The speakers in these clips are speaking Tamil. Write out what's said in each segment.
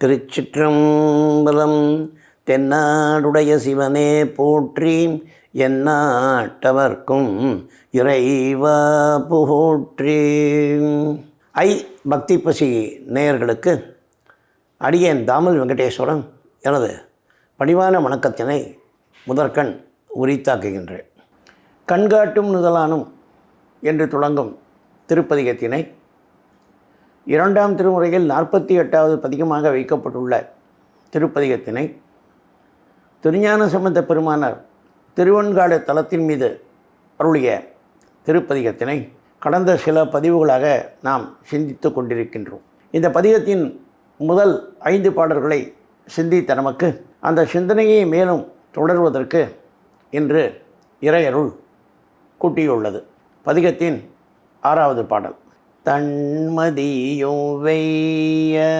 திருச்சிற்றம்பலம். தென்னாடுடைய சிவனே போற்றி, எந்நாட்டவர்க்கும் இறைவா போற்றி. பக்தி பசி நேயர்களுக்கு அடியேன் தாமல் வெங்கடேஸ்வரன் எனது பணிவான வணக்கத்தினை முதற்கண் உரித்தாக்குகின்றேன். கண்காட்டும் நுதலானும் என்று தொடங்கும் திருப்பதிகத்தினை இரண்டாம் திருமுறையில் 48வது பதிகமாக வைக்கப்பட்டுள்ள திருப்பதிகத்தினை திருஞான சம்பந்த பெருமானார் திருவெண்காடு தலத்தின் மீது அருளிய திருப்பதிகத்தினை கடந்த சில பதிவுகளாக நாம் சிந்தித்து கொண்டிருக்கின்றோம். இந்த பதிகத்தின் முதல் 5 பாடல்களை சிந்தித்த நமக்கு அந்த சிந்தனையை மேலும் தொடர்வதற்கு இன்று இறையருள் கூட்டியுள்ளது. பதிகத்தின் 6வது பாடல். தன்மதியும் வெய்யறவும்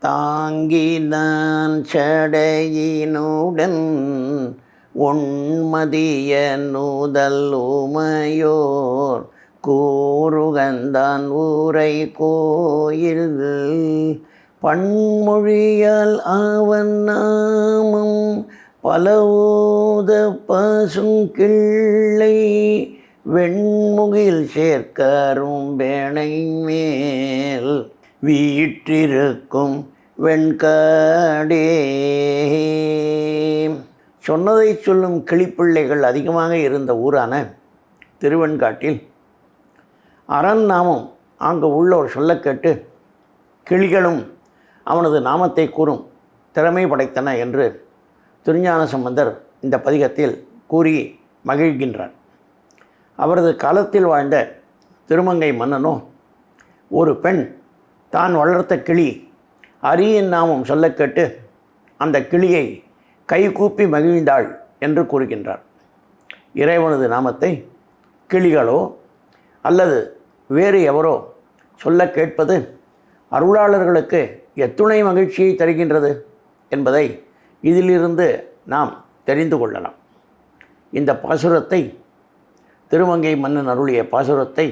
தாங்கினான் சடையினுடன் உண்மதிய நூதல் உமையோர் கூறுகந்தான் ஊரை கோயில் பன்மொழியால் அவன் நாமம் பலவோத பசும் கிள்ளை வெண்முகில் சேர்க்கரும் பேணை மேல் வீற்றிருக்கும் வெண்காடே. சொன்னதை சொல்லும் கிளிப்பிள்ளைகள் அதிகமாக இருந்த ஊரான திருவெண்காட்டில் அரண் நாமம் அங்கு உள்ளோர் சொல்ல கேட்டு கிளிகளும் அவனது நாமத்தை கூறும் திறமை படைத்தன என்று திருஞான சம்பந்தர் இந்த பதிகத்தில் கூறி மகிழ்கின்றார். அவரது காலத்தில் வாழ்ந்த திருமங்கை மன்னனோ ஒரு பெண் தான் வளர்த்த கிளி அரியின் நாமம் சொல்ல கேட்டு அந்த கிளியை கைகூப்பி மகிழ்ந்தாள் என்று கூறுகின்றார். இறைவனது நாமத்தை கிளிகளோ அல்லது வேறு எவரோ சொல்ல கேட்பது அருளாளர்களுக்கு எத்துணை மகிழ்ச்சியை தருகின்றது என்பதை இதிலிருந்து நாம் தெரிந்து கொள்ளலாம். இந்த பாசுரத்தை திருமங்கை மன்னன் அருளிய பாசுரத்தை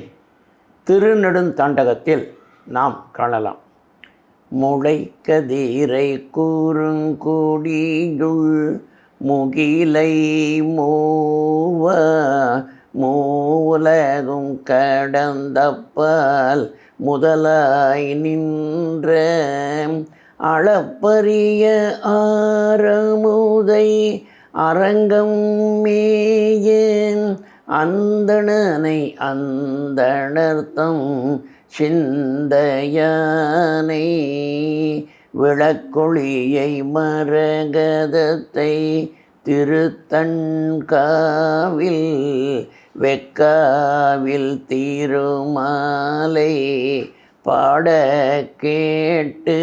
திருநெடுந்தாண்டகத்தில் நாம் காணலாம். முளைக்கதிரை கூறுங்கூடியுள் முகிலை மூவ மூவுலகும் கடந்தப்பால் முதலாய் நின்ற அளப்பரிய ஆரமுதை அரங்கம் மேயேன் அந்தணனை அந்தணர்த்தம் சிந்தையானை விளக்கொளியை மரகதத்தை திருத்தண்காவில் வெக்காவில் திருமாலை பாட கேட்டு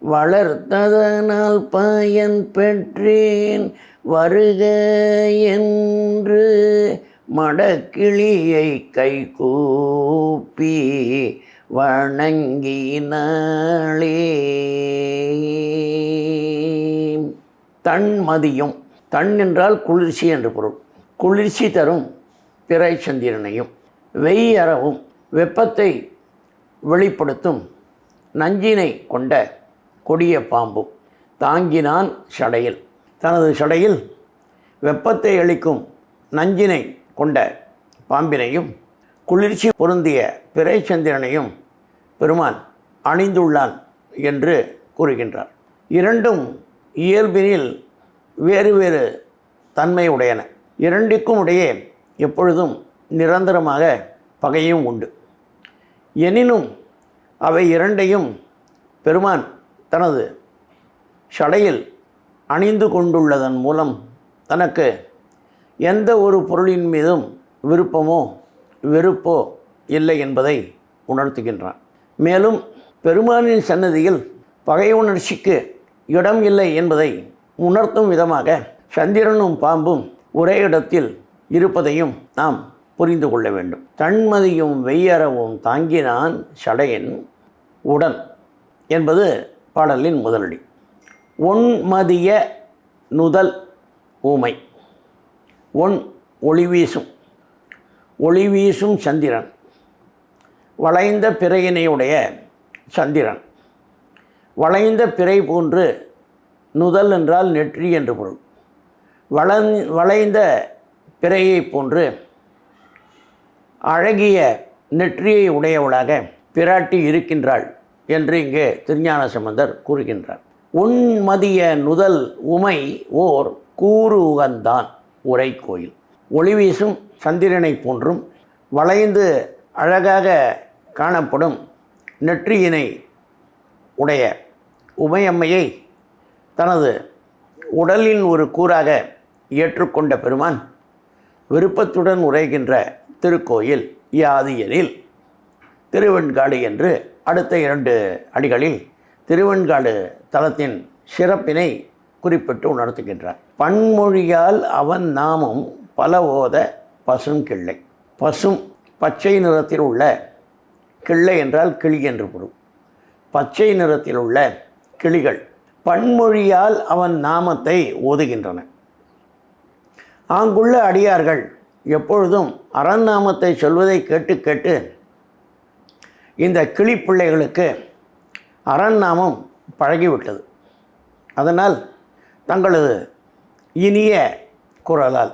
வளர்த்ததனால் பயன் பெற்றேன் வருக என்று மடக்கிளியை கைகூப்பி வணங்கினாளே. தன்மதியும், தன் என்றால் குளிர்ச்சி என்று பொருள். குளிர்ச்சி தரும் பிறை சந்திரனையும் வெய்யறவும் வெப்பத்தை வெளிப்படுத்தும் நஞ்சினை கொண்ட கொடிய பாம்பும் தாங்கினான் சடையில், தனது சடையில் வெப்பத்தை அளிக்கும் நஞ்சினை கொண்ட பாம்பினையும் குளிர்ச்சி பொருந்திய பிறை சந்திரனையும் பெருமான் அணிந்துள்ளான் என்று கூறுகின்றார். இரண்டும் இயல்பினில் வேறு வேறு தன்மை உடையன. இரண்டிற்கும் இடையே எப்பொழுதும் நிரந்தரமாக பகையும் உண்டு. எனினும் அவை இரண்டையும் பெருமான் தனது சடையில் அணிந்து கொண்டுள்ளதன் மூலம் தனக்கு எந்த ஒரு பொருளின் மீதும் விருப்பமோ வெறுப்போ இல்லை என்பதை உணர்த்துகின்றான். மேலும் பெருமானின் சன்னதியில் பகை உணர்ச்சிக்கு இடம் இல்லை என்பதை உணர்த்தும் விதமாக சந்திரனும் பாம்பும் ஒரே இடத்தில் இருப்பதையும் நாம் புரிந்து கொள்ள வேண்டும். தன்மதியும் வெய்யறவும் தாங்கினான் சடையன் உடன் என்பது பாடலின் முதலடி. ஒன்மதிய நுதல் ஊமை. ஒளி வீசும் சந்திரன், வளைந்த பிறையினையுடைய சந்திரன். வளைந்த பிறை போன்று, நுதல் என்றால் நெற்றி என்று பொருள். வளைந்த பிறையை போன்று அழகிய நெற்றியை உடையவளாக பிராட்டி இருக்கின்றாள் என்று இங்கே திருஞான சம்பந்தர் கூறுகின்றார். உன்மதிய நுதல் உமை ஓர் கூறு உகந்தான் உரை கோயில். ஒளி வீசும் சந்திரனை போன்றும் வளைந்து அழகாக காணப்படும் நெற்றியினை உடைய உமையம்மையை தனது உடலின் ஒரு கூறாக ஏற்றுக்கொண்ட பெருமான் விருப்பத்துடன் உரைகின்ற திருக்கோயில் யாது எனில் திருவெண்காடு என்று அடுத்த 2 அடிகளில் திருவெண்காடு தலத்தின் சிறப்பினை குறிப்பிட்டு உணர்த்துகின்றார். பன்மொழியால் அவன் நாமம் பல ஓத பசும் கிள்ளை. பசும் பச்சை நிறத்தில் உள்ள, கிள்ளை என்றால் கிளி என்று பொருள். பச்சை நிறத்தில் உள்ள கிளிகள் பன்மொழியால் அவன் நாமத்தை ஓதுகின்றன. அங்குள்ள அடியார்கள் எப்பொழுதும் அரண் நாமத்தை சொல்வதை கேட்டு கேட்டு இந்த கிளிப்பிள்ளைகளுக்கு அரண் நாமம் பழகிவிட்டது. அதனால் தங்களது இனிய குரலால்,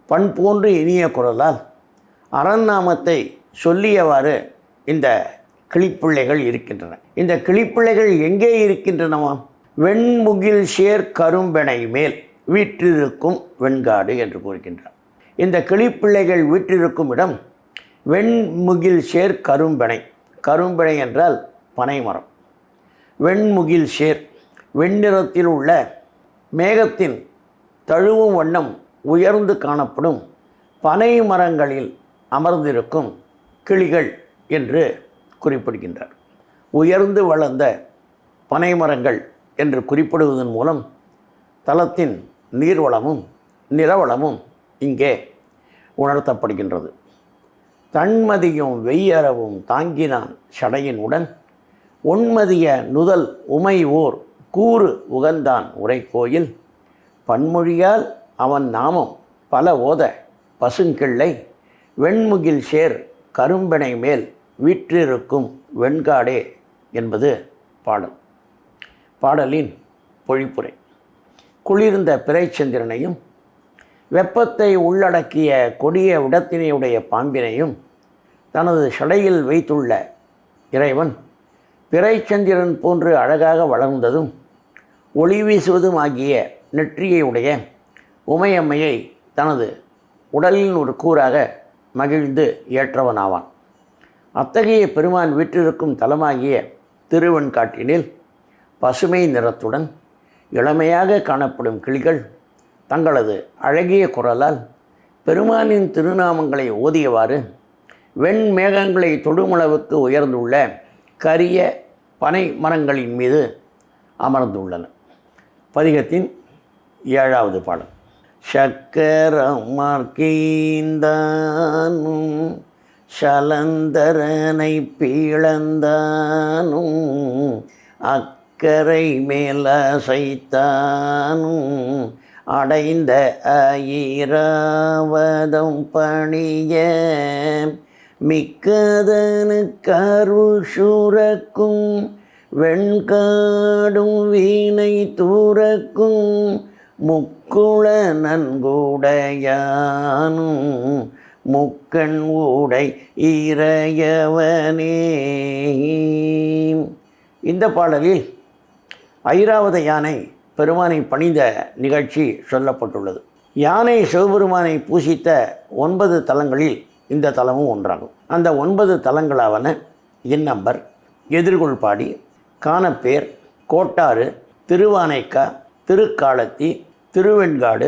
பண் போன்று இனிய குரலால் அரண் நாமத்தை சொல்லியவாறு இந்த கிளிப்பிள்ளைகள் இருக்கின்றன. இந்த கிளிப்பிள்ளைகள் எங்கே இருக்கின்றனவா? வெண்முகில் சேர் கரும்பெனை மேல் வீற்றிருக்கும் வெண்காடு என்று கூறுகின்றார். இந்த கிளிப்பிள்ளைகள் வீற்றிருக்கும் இடம் வெண்முகில் சேர் கரும்பெனை. கரும்பெனை என்றால் பனைமரம். வெண்முகில் சேர், வெண்ணிறத்தில் உள்ள மேகத்தின் தழுவும் வண்ணம் உயர்ந்து காணப்படும் பனை மரங்களில் அமர்ந்திருக்கும் கிளிகள் என்று குறிப்பிடுகின்றார். உயர்ந்து வளர்ந்த பனை மரங்கள் என்று குறிப்பிடுவதன் மூலம் தலத்தின் நீர்வளமும் நிலவளமும் இங்கே உணர்த்தப்படுகின்றது. தன்மதியும் வெய்யறவும் தாங்கினான் சடையினுடன் ஒன்மதிய நுதல் உமை ஓர் கூறு உகந்தான் உரை கோயில். பன்மொழியால் அவன் நாமம் பல ஓத பசுங்கிள்ளை வெண்முகில் சேர் கரும்பெனை மேல் வீற்றிருக்கும் வெண்காடே என்பது பாடல். பாடலின் பொழிப்புரை. குளிர்ந்த பிறைச்சந்திரனையும் வெப்பத்தை உள்ளடக்கிய கொடிய விடத்தினையுடைய பாம்பினையும் தனது சடையில் வைத்துள்ள இறைவன் பிறைச்சந்திரன் போன்று அழகாக வளர்ந்ததும் ஒளி வீசுவதும் ஆகிய நெற்றியை உடைய உமையம்மையை தனது உடலின் ஒரு கூறாக மகிழ்ந்து ஏற்றவனாவான். அத்தகைய பெருமான் வீற்றிருக்கும் தலமாகிய திருவெண்காட்டினில் பசுமை நிறத்துடன் இளமையாக காணப்படும் கிளிகள் தங்களது அழகிய குரலால் பெருமானின் திருநாமங்களை ஓதியவாறு வெண்மேகங்களை தொடுமளவுக்கு உயர்ந்துள்ள கரிய பனை மரங்களின் மீது அமர்ந்துள்ளன. பதிகத்தின் 7வது பாடல். சக்கரமார்க்கீந்தானும் சலந்தரனை பீளந்தானும் அக்கரை மேலசைத்தானும் அடைந்த ஐராவதம் பணிய மிக்கதனு கருள் சுரக்கும் வெண்காடும் வீணை தூரக்கும் முக்குள நன்குடையானும் முக்கண் ஊடை இறையவனே. இந்த பாடலில் ஐராவத யானை பெருமானை பணிந்த நிகழ்ச்சி சொல்லப்பட்டுள்ளது. யானை சிவபெருமானை பூசித்த 9 தலங்களில் இந்த தலமும் ஒன்றாகும். அந்த 9 தலங்களாவன இன்னம்பர், எதிர்கொள்பாடி, காணப்பேர், கோட்டாறு, திருவானைக்கா, திருக்காலத்தி, திருவெண்காடு,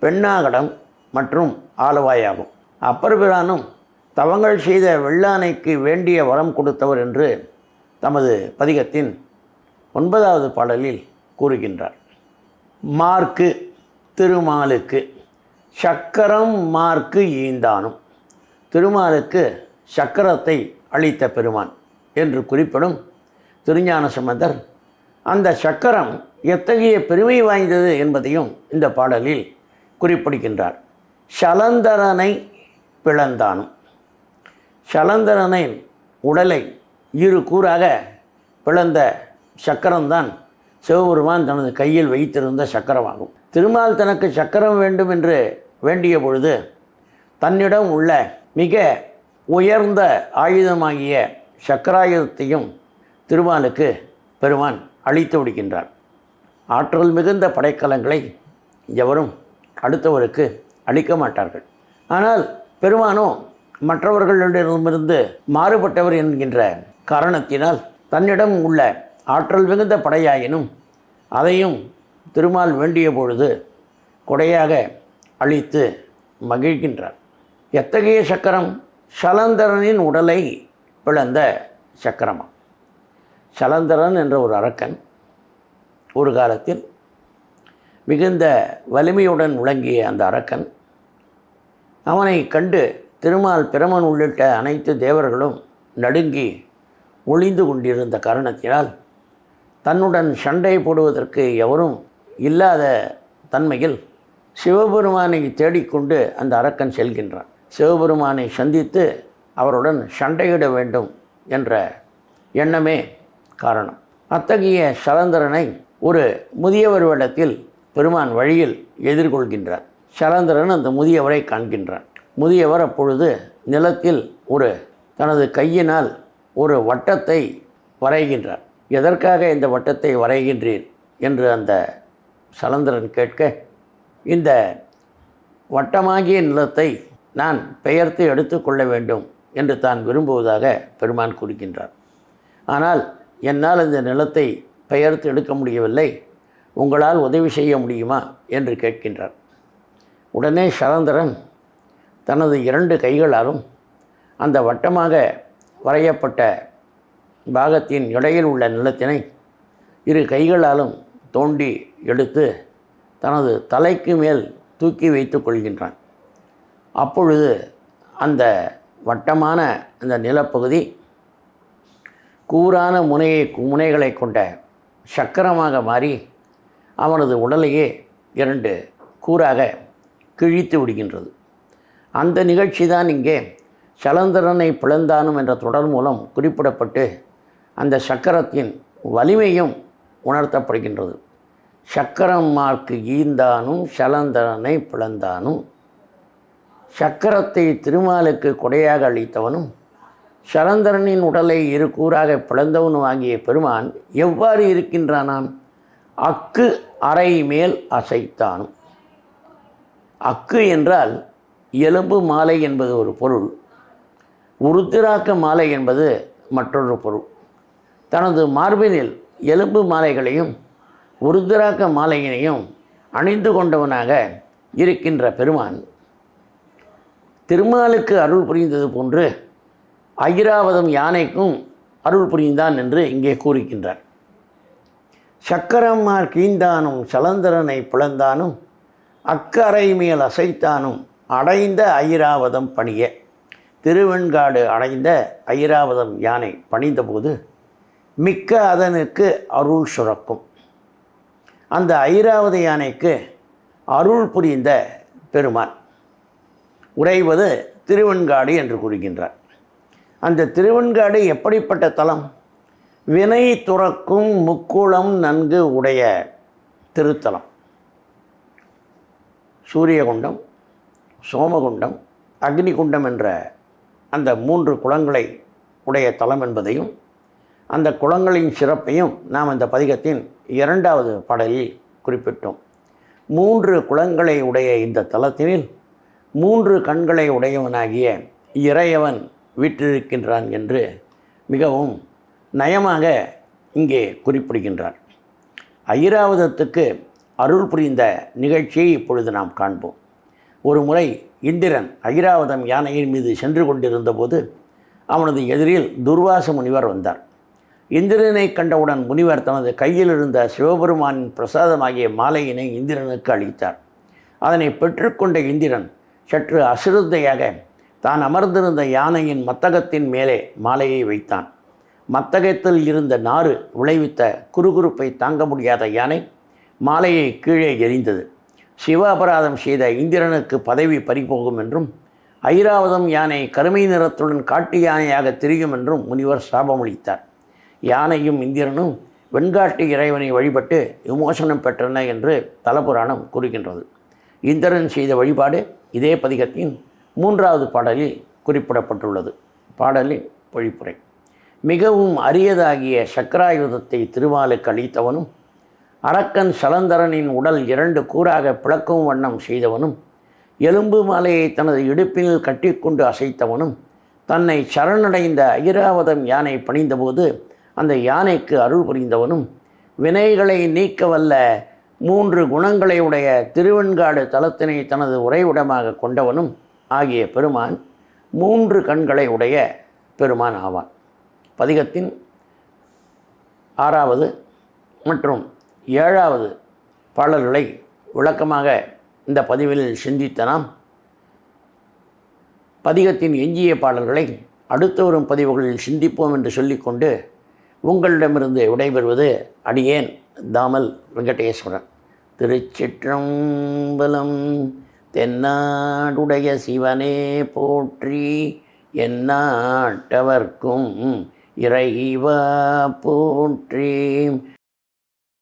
பெண்ணாகடம் மற்றும் ஆலவாயாகும். அப்பர் பிரானும் தவங்கள் செய்த வெள்ளானைக்கு வேண்டிய வரம் கொடுத்தவர் என்று தமது பதிகத்தின் 9வது பாடலில் கூறுகின்றார். மார்க்கு திருமாலுக்கு, சக்கரம் மார்க்கு ஈந்தானும், திருமாலுக்கு சக்கரத்தை அளித்த பெருமான் என்று குறிப்பிடும் திருஞான சம்பந்தர் அந்த சக்கரம் எத்தகைய பெருமை வாய்ந்தது என்பதையும் இந்த பாடலில் குறிப்பிடுகின்றார். சலந்தரனை பிளந்தானும், சலந்தரனை உடலை 2 கூறாக பிளந்த சக்கரம்தான் சிவபெருமான் தனது கையில் வைத்திருந்த சக்கரமாகும். திருமால் தனக்கு சக்கரம் வேண்டும் என்று வேண்டிய பொழுது தன்னிடம் உள்ள மிக உயர்ந்த ஆயுதமாகிய சக்கராயுதத்தையும் திருமாலுக்கு பெருமான் அளித்து விடுகின்றார். ஆற்றல் மிகுந்த படைக்கலங்களை எவரும் அடுத்தவருக்கு அளிக்க மாட்டார்கள். ஆனால் பெருமானோ மற்றவர்களிடமிருந்து மாறுபட்டவர் என்கின்ற காரணத்தினால் தன்னிடம் உள்ள ஆற்றல் மிகுந்த படையாயினும் அதையும் திருமால் வேண்டிய பொழுது கொடையாக அளித்து மகிழ்கின்றார். எத்தகைய சக்கரம்? சலந்தரனின் உடலை பிளந்த சக்கரமா. சலந்தரன் என்ற ஒரு அரக்கன் ஒரு காலத்தில் மிகுந்த வலிமையுடன் விளங்கிய அந்த அரக்கன், அவனை கண்டு திருமால், பிரமன் உள்ளிட்ட அனைத்து தேவர்களும் நடுங்கி ஒளிந்து கொண்டிருந்த காரணத்தினால் தன்னுடன் சண்டை போடுவதற்கு எவரும் இல்லாத தன்மையில் சிவபெருமானை தேடிக்கொண்டு அந்த அரக்கன் செல்கின்றான். சிவபெருமானை சந்தித்து அவருடன் சண்டையிட வேண்டும் என்ற எண்ணமே காரணம். அத்தகைய சலந்தரனை ஒரு முதியவர் வேடத்தில் பெருமான் வழியில் எதிர்கொள்கின்றார். சலந்தரன் அந்த முதியவரை காண்கின்றான். முதியவர் அப்பொழுது நிலத்தில் தனது கையினால் ஒரு வட்டத்தை வரைகின்றார். எதற்காக இந்த வட்டத்தை வரைகின்றீர் என்று அந்த சலந்தரன் கேட்க, இந்த வட்டமாகிய நிலத்தை நான் பெயர்த்து எடுத்துக்கொள்ள வேண்டும் என்று தான் விரும்புவதாக பெருமான் கூறுகின்றார். ஆனால் என்னால் இந்த நிலத்தை பெயர்த்து எடுக்க முடியவில்லை, உங்களால் உதவி செய்ய முடியுமா என்று கேட்கின்றார். உடனே சலந்தரன் தனது 2 கைகளாலும் அந்த வட்டமாக வரையப்பட்ட பாகத்தின் இடையில் உள்ள நிலத்தினை 2 கைகளாலும் தோண்டி எடுத்து தனது தலைக்கு மேல் தூக்கி வைத்து கொள்கின்றான். அப்பொழுது அந்த வட்டமான அந்த நிலப்பகுதி கூரான முனைகளை கொண்ட சக்கரமாக மாறி அவனது உடலையே 2 கூறாக கிழித்து விடுகின்றது. அந்த நிகழ்ச்சி தான் இங்கே சலந்தரனை பிளந்தானும் என்ற தொடர் மூலம் குறிப்பிடப்பட்டு அந்த சக்கரத்தின் வலிமையும் உணர்த்தப்படுகின்றது. சக்கரம் மார்க்கு ஈந்தானும் சலந்தரனை பிளந்தானும், சக்கரத்தை திருமாலுக்கு கொடையாக அளித்தவனும் சலந்தரனின் உடலை 2 கூறாக பிளந்தவனும் ஆகிய பெருமான் எவ்வாறு இருக்கின்றானாம்? அக்கு அறை மேல் அசைத்தானும். அக்கு என்றால் எலும்பு மாலை என்பது ஒரு பொருள், உருத்திராக்க மாலை என்பது மற்றொரு பொருள். தனது மார்பினில் எலும்பு மாலைகளையும் உருத்திராக்க மாலையினையும் அணிந்து கொண்டவனாக இருக்கின்ற பெருமான் திருமாலுக்கு அருள் புரிந்தது போன்று ஐராவதம் யானைக்கும் அருள் புரிந்தான் என்று இங்கே கூறுகின்றார். சக்கரமார் கீந்தானும் சலந்தரனை பிளந்தானும் அக்கரை மேல் அசைத்தானும் அடைந்த ஐராவதம் பணிய. திருவெண்காடு அடைந்த ஐராவதம் யானை பணிந்தபோது மிக்க அதனுக்கு அருள் சுரக்கும். அந்த ஐராவத யானைக்கு அருள் புரிந்த பெருமான் உறைவது திருவெண்காடு என்று கூறுகின்றார். அந்த திருவெண்காடு எப்படிப்பட்ட தலம்? வினை துறக்கும் முக்குளம் நன்கு உடைய திருத்தலம். சூரியகுண்டம், சோமகுண்டம், அக்னிகுண்டம் என்ற அந்த 3 குளங்களை உடைய தலம் என்பதையும் அந்த குளங்களின் சிறப்பையும் நாம் அந்த பதிகத்தின் 2வது பாடலில் குறிப்பிட்டோம். 3 குளங்களை உடைய இந்த தலத்தினில் 3 கண்களை உடையவனாகிய இறையவன் வீற்றிருக்கின்றான் என்று மிகவும் நயமாக இங்கே குறிப்பிடுகின்றார். ஐராவதத்துக்கு அருள் புரிந்த நிகழ்ச்சியை இப்பொழுது நாம் காண்போம். ஒரு முறை இந்திரன் ஐராவதம் யானையின் மீது சென்று கொண்டிருந்த போது அவனது எதிரில் துர்வாச முனிவர் வந்தார். இந்திரனை கண்டவுடன் முனிவர் தனது கையில் இருந்த சிவபெருமானின் பிரசாதமாகிய மாலையினை இந்திரனுக்கு அளித்தார். அதனை பெற்றுக்கொண்ட இந்திரன் சற்று அசிரத்தையாக தான் அமர்ந்திருந்த யானையின் மத்தகத்தின் மேலே மாலையை வைத்தான். மத்தகத்தில் இருந்த நாறு விளைவித்த குறுகுறுப்பை தாங்க முடியாத யானை மாலையை கீழே எறிந்தது. சிவ அபராதம் செய்த இந்திரனுக்கு பதவி பறிபோகும் என்றும் ஐராவதம் யானை கருமை நிறத்துடன் காட்டு யானையாக திரியும் என்றும் முனிவர் சாபமளித்தார். யானையும் இந்திரனும் வெண்காட்டு இறைவனை வழிபட்டு விமோசனம் பெற்றன என்று தலபுராணம் கூறுகின்றது. இந்திரன் செய்த வழிபாடு இதே பதிகத்தின் 3வது பாடலில் குறிப்பிடப்பட்டுள்ளது. பாடலின் பொழிப்புரை: மிகவும் அரியதாகிய சக்கராயுதத்தை திருமாலுக்கு அளித்தவனும், அரக்கன் சலந்தரனின் உடல் 2 கூறாக பிளக்கும் வண்ணம் செய்தவனும், எலும்பு மாலையை தனது இடுப்பில் கட்டிக்கொண்டு அசைத்தவனும், தன்னை சரணடைந்த ஐராவதம் யானை பணிந்தபோது அந்த யானைக்கு அருள் புரிந்தவனும், வினைகளை நீக்க வல்ல 3 குணங்களை உடைய திருவெண்காடு தலத்தினை தனது உறைவிடமாக கொண்டவனும் ஆகிய பெருமான் 3 கண்களை உடைய பெருமான் ஆவான். பதிகத்தின் 6வது மற்றும் 7வது பாடல்களை விளக்கமாக இந்த பதிவில் சிந்தித்த நாம் பதிகத்தின் எஞ்சிய பாடல்களை அடுத்து வரும் பதிவுகளில் சிந்திப்போம் என்று சொல்லிக்கொண்டு உங்களிடமிருந்து விடைபெறுவது அடியேன் தாமல் வெங்கடேஸ்வரன். திருச்சிற்றம்பலம். தென்னாடுடைய சிவனே போற்றி, எந்நாட்டவர்க்கும் இறைவா போற்றி.